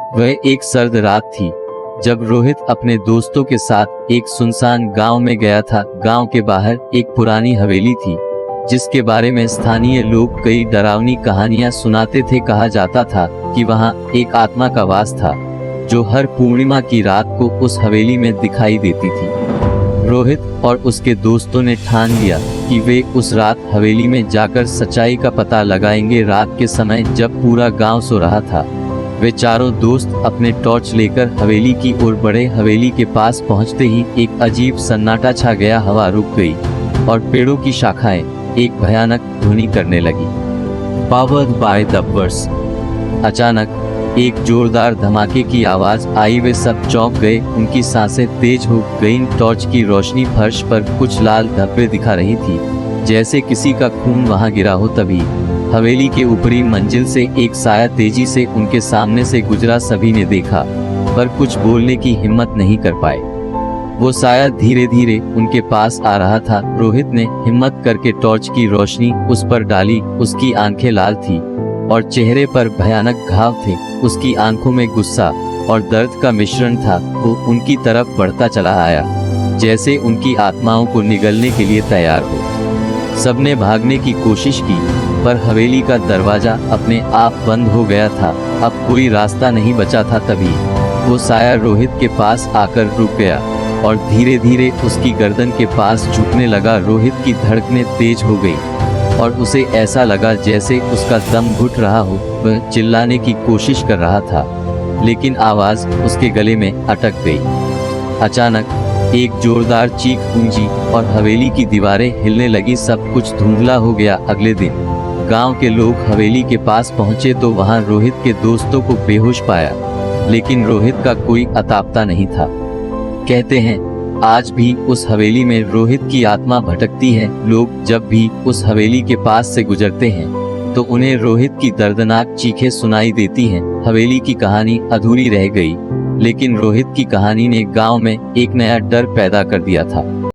वह एक सर्द रात थी जब रोहित अपने दोस्तों के साथ एक सुनसान गांव में गया था। गांव के बाहर एक पुरानी हवेली थी जिसके बारे में स्थानीय लोग कई डरावनी कहानियां सुनाते थे। कहा जाता था कि वहां एक आत्मा का वास था जो हर पूर्णिमा की रात को उस हवेली में दिखाई देती थी। रोहित और उसके दोस्तों ने ठान लिया कि वे उस रात हवेली में जाकर सच्चाई का पता लगाएंगे। रात के समय जब पूरा गांव सो रहा था, वे चारों दोस्त अपने टॉर्च लेकर हवेली की ओर बढ़े। हवेली के पास पहुंचते ही एक अजीब सन्नाटा छा गया। हवा रुक गई और पेड़ों की शाखाएं एक भयानक ध्वनि करने लगी। Powered by the verse. अचानक एक जोरदार धमाके की आवाज आई। वे सब चौंक गए, उनकी सांसें तेज हो गईं। टॉर्च की रोशनी फर्श पर कुछ लाल धब्बे दिखा रही थी, जैसे किसी का खून वहां गिरा हो। तभी हवेली के ऊपरी मंजिल से एक साया तेजी से उनके सामने से गुजरा। सभी ने देखा पर कुछ बोलने की हिम्मत नहीं कर पाए। वो साया धीरे धीरे उनके पास आ रहा था। रोहित ने हिम्मत करके टॉर्च की रोशनी उस पर डाली। उसकी आंखें लाल थी और चेहरे पर भयानक घाव थे। उसकी आंखों में गुस्सा और दर्द का मिश्रण था। वो उनकी तरफ बढ़ता चला आया, जैसे उनकी आत्माओं को निगलने के लिए तैयार हो। सबने भागने की कोशिश की पर हवेली का दरवाजा अपने आप बंद हो गया था। अब कोई रास्ता नहीं बचा था। तभी वो साया रोहित के पास आकर रुक गया और धीरे धीरे उसकी गर्दन के पास झुकने लगा। रोहित की धड़कनें तेज हो गई और उसे ऐसा लगा जैसे उसका दम घुट रहा हो। वह चिल्लाने की कोशिश कर रहा था, लेकिन आवाज उसके गले में अटक गई। अचानक एक जोरदार चीख गूंजी और हवेली की दीवारें हिलने लगी। सब कुछ धुंधला हो गया। अगले दिन गांव के लोग हवेली के पास पहुंचे तो वहां रोहित के दोस्तों को बेहोश पाया, लेकिन रोहित का कोई अता पता नहीं था। कहते हैं आज भी उस हवेली में रोहित की आत्मा भटकती है। लोग जब भी उस हवेली के पास से गुजरते हैं तो उन्हें रोहित की दर्दनाक चीखें सुनाई देती हैं। हवेली की कहानी अधूरी रह गई, लेकिन रोहित की कहानी ने गांव में एक नया डर पैदा कर दिया था।